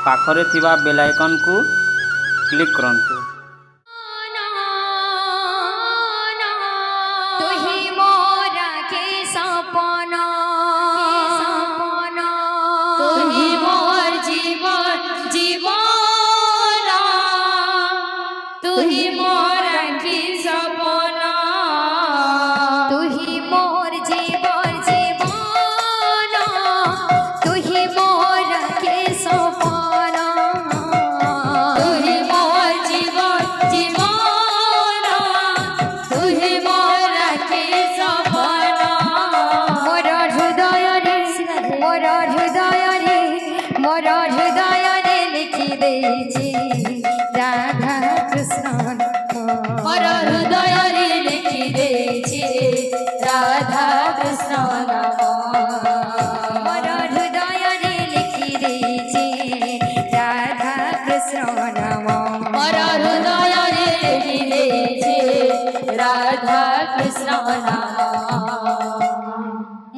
ପାଖରେ ଥିବା bail ଆଇକନ୍କୁ click କରନ୍ତୁ।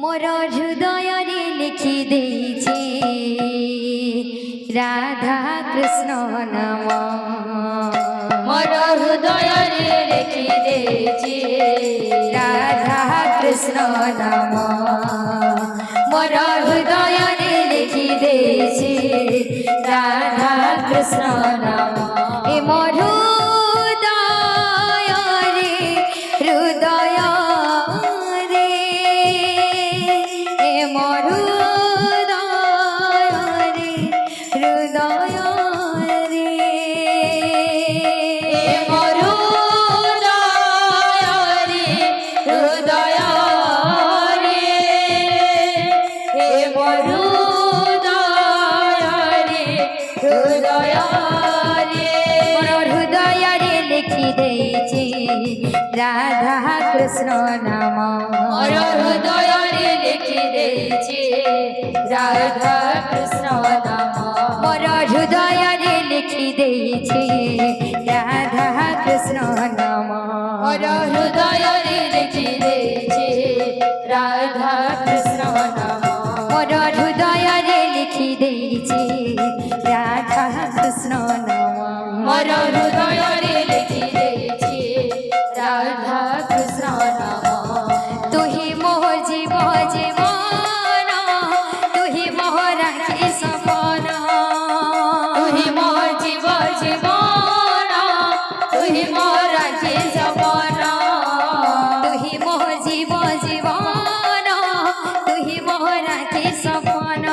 मोर हृदय लिखि देछि राधा कृष्ण नाम। मोर हृदय लिखि देछि राधा कृष्ण नाम। मोर हृदय लिखि देछि राधा कृष्ण नाम। ए मोर राधा कृष्ण नाम। मोर हृदय लिखि देछि राधा कृष्ण नाम। मोर हृदय लिखि देछि राधा कृष्ण नाम। मोर हृदय लिखि देछि राधा कृष्ण नाम। मोर हृदय लिखि देछि राधा कृष्ण नाम। मोर हृदय लिखि देछि राधा कृष्ण नाम। तू ही मोह जीव जीवन, तू ही मोह राखी सपन। तू ही मोह जीव जीवन, तू ही मोह राखी सपन। तू ही मोह जीव जीवन, तू ही मोह राखी सपन।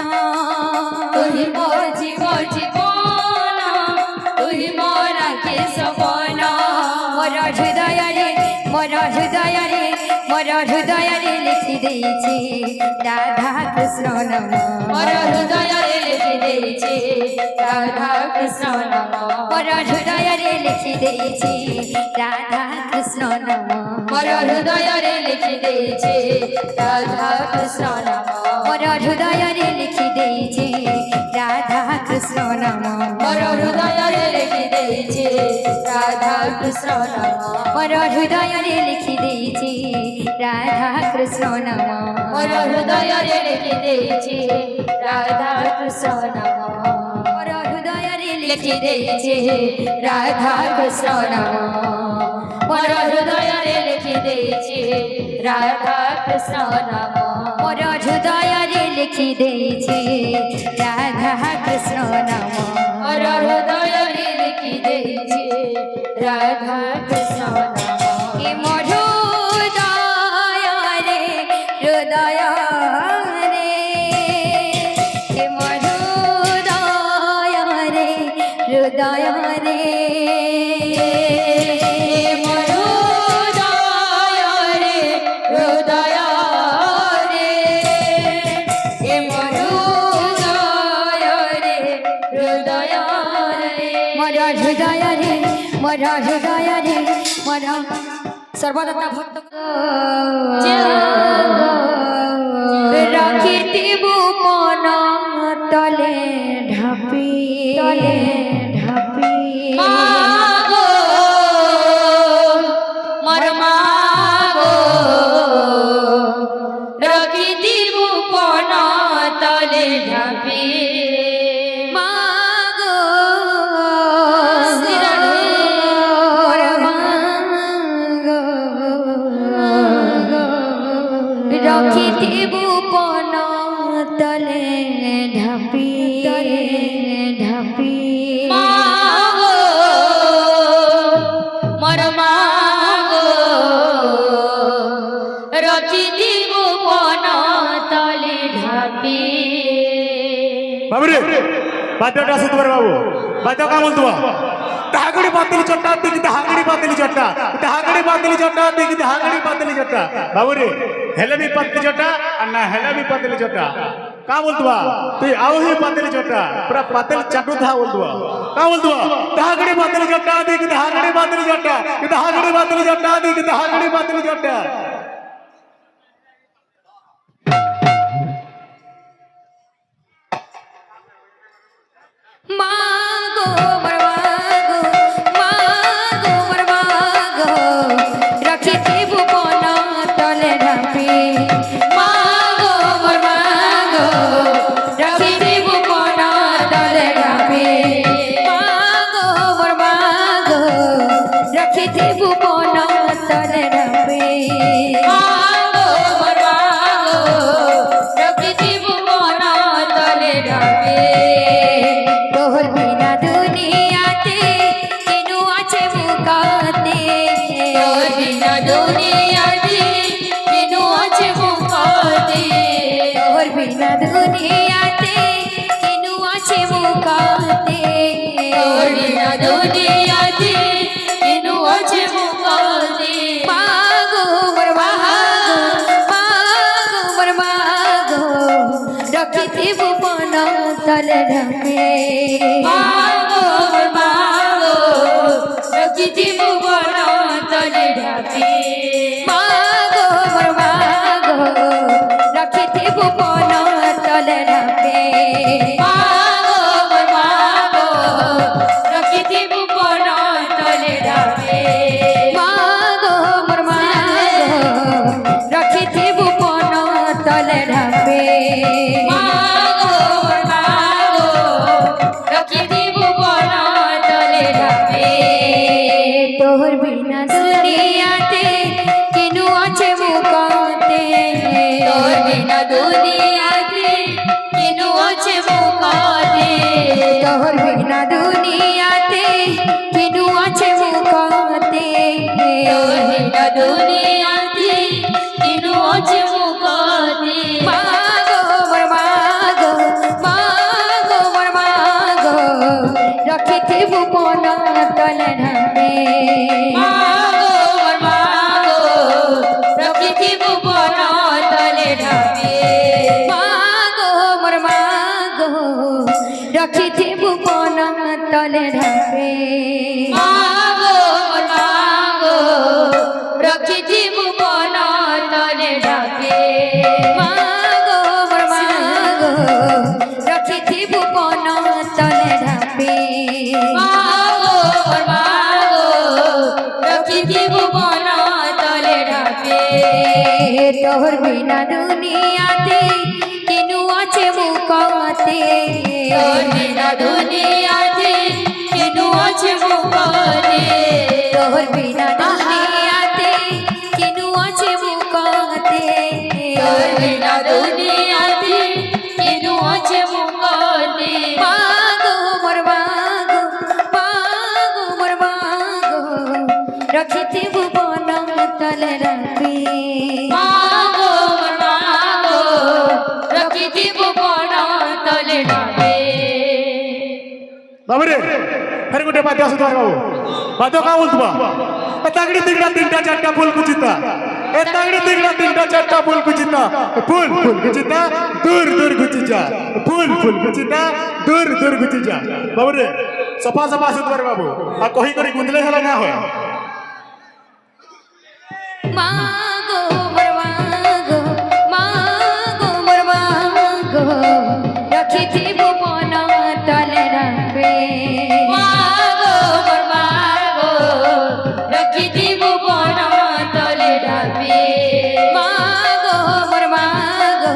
तू ही मोह जीव जीवन, तू ही मोह राखी सपन। मोर हृदय मोर हृदय लिखि देछि राधा कृष्ण नाम। मोर हृदय लिखि देछि राधा कृष्ण नाम। मोर हृदय लिखि देछि राधा कृष्ण नाम। मोर हृदय लिखि देछि राधा कृष्ण नाम। मोर हृदय लिखि देछि राधा कृष्ण नाम। मोर हृदय लिखि देछि राधा कृष्ण नाम। मोर हृदय लिखि देछि राधा कृष्ण नाम। मोर हृदय लिखि देछि राधा कृष्ण नाम। मोर हृदय लिखि देछि राधा कृष्ण नाम। मोर हृदय लिखि देछि राधा कृष्ण नाम। मोर हृदय लिखि देछि राधा कृष्ण नाम। मोर हृदय लिखि देछि राधा कृष्ण नाम। ए मोर हृदय रे, ए मोर हृदय रे, मोर हृदय रे, ए मोर हृदय रे। मोर हृदय रे, मोर हृदय रे, मोर सर्वदाता भक्त रखिथिबु मन तले ढापी तले ढापी। मागो मोर मागो रखिथिबु मन तले ढापी। मागो রখিথিবু পন তলে ঢাপি ঢাপি মাগো মোর মাগো রখিথিবু পন তলে ঢাপি বাবুরে বাদ্যটা সুতবার বাবু বাদ্য কামল তুয়া তাহাগড়ি পাতলি চট্টা দিকে তাহাগড়ি পাতলি চট্টা তাহাগড়ি পাতলি চট্টা দিকে তাহাগড়ি পাতলি চট্টা বাবুরে হেলে भी पतली चट्टा और ना हेले भी पतली चट्टा का बोलतुआ तू आओ ही पतली चट्टा पूरा पतली चट्टू था बोलतुआ का बोलतुआ तागड़ी पतली चट्टा दी कि तागड़ी पतली चट्टा कि तागड़ी पतली चट्टा दी कि तागड़ी पतली चट्टा मागो मरवागो मागो मरवागो रखिथिबु पन तले ढापी मागो मरवागो रखिथिबु पन तले ढापी मागो मरवागो रखिथिबु पन तले ढापी मागो मरवागो रखिथिबु पन तले ढापी তোর বিনা দুনিয়াতে কেনু আছে মুকাতে তোর বিনা দুনিয়াতে কেনু আছে মুকাতে তোর বিনা দুনিয়াতে কেনু আছে মুকাতে তোর বিনা দুনিয়াতে কেনু আছে মুকাতে মাগো মোর মাগো মাগো মোর মাগো রখিথিবু পন তলে ঢাপে মাগো মাগো রখিথিবু পন তলে ঢাপে মাগো মাগো রখিথিবু পন তলে ঢাপে মাগো মাগো রখিথিবু পন তলে ঢাপে মাগো মাগো রখিথিবু পন তলে ঢাপে মাগো মাগো রখিথিবু পন তলে ঢাপে তোর বিনা দুনিয়াতে কেনু আছে মুকাতে তোর বিনা দুনিয়াতে কেনু আছে মুকাতে তোর বিনা দুনিয়াতে কেনু আছে মুকাতে তোর বিনা দুনিয়াতে কেনু আছে মুকাতে মাগো মোর মাগো মাগো মোর মাগো রখিথিবু পন তলে ঢাপে মাগো মোর মাগো রখিথিবু পন তলে ঢাপে মাগো মোর মাগো রখিথিবু পন তলে ঢাপে মাগো মোর মাগো রখিথিবু পন তলে ঢাপে মাগো মোর মাগো রখিথিবু পন তলে ঢাপে মাগো মোর মাগো রখিথিবু পন তলে ঢাপে তোর বিনা দুনিয়াতে কেনু আছে মুকাতে তোর বিনা দুনিয়াতে কেনু আছে মুকাতে তোর বিনা দুনিয়াতে কেনু আছে মুকাতে তোর বিনা দুনিয়াতে কেনু আছে মুকাতে মাগো মোর মাগো মাগো মোর মাগো রখিথিবু পন তলে ঢাপে মাগো মোর মাগো রখিথিবু পন তলে ঢাপে बाबूरे फिर गोटे बाद्य सुतबार बाबू बाद्य का बोलतुआ तागड़ी तिगड़ा तीनटा चारटा फूल कुचिता ए तागड़ी तिगड़ा तीनटा चारटा फूल कुचिता फूल फूल कुचिता दूर दूर कुचिजा फूल फूल कुचिता दूर दूर कुचिजा बाबूरे सफा सफा सुतबार बाबू आ कही करी गुंदले हला ना हो मागो मोर मागो मागो मोर मागो रखिथिबु पन तले ढापे मागो मोर मागो रखिथिबु पन तले ढापे मागो मोर मागो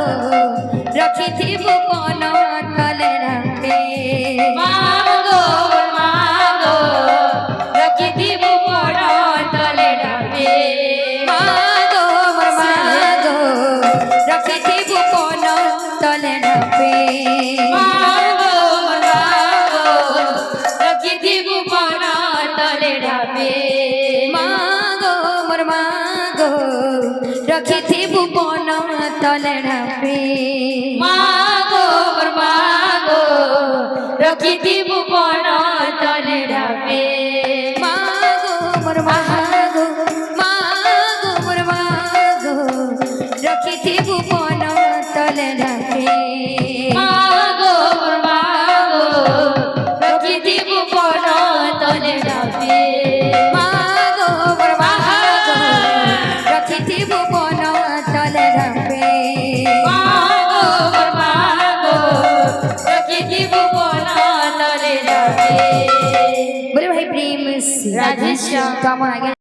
रखिथिबु पन तले ढापे मागो मोर मागो रखिथिबु पन तले ढापे मागो ରଖିଥିବୁ ବନ ତଳେ ଢାପେ ମାଗୋ ମୋର ମାଗୋ ରଖିଥିବୁ ବନ ତଳେ ଢାପେ ମାଗୋ ମୋର ମାଗୋ ମାଗୋ ମୋର ମାଗୋ ରଖିଥିବୁ ବନ ତଳେ ଢାପେ ମାଗୋ ମୋର ମାଗୋ ରଖିଥିବୁ ବନ ତଳେ ଢାପେ ମାଗୋ ମୋର ମାଗୋ ରଖିଥିବୁ ବନ ତଳେ ଢାପେ ମାଗୋ ମୋର ମାଗୋ ରଖିଥିବୁ ବନ ତଳେ ଢାପେ बोले भाई प्रेम से राधे श्याम। तो हम आगे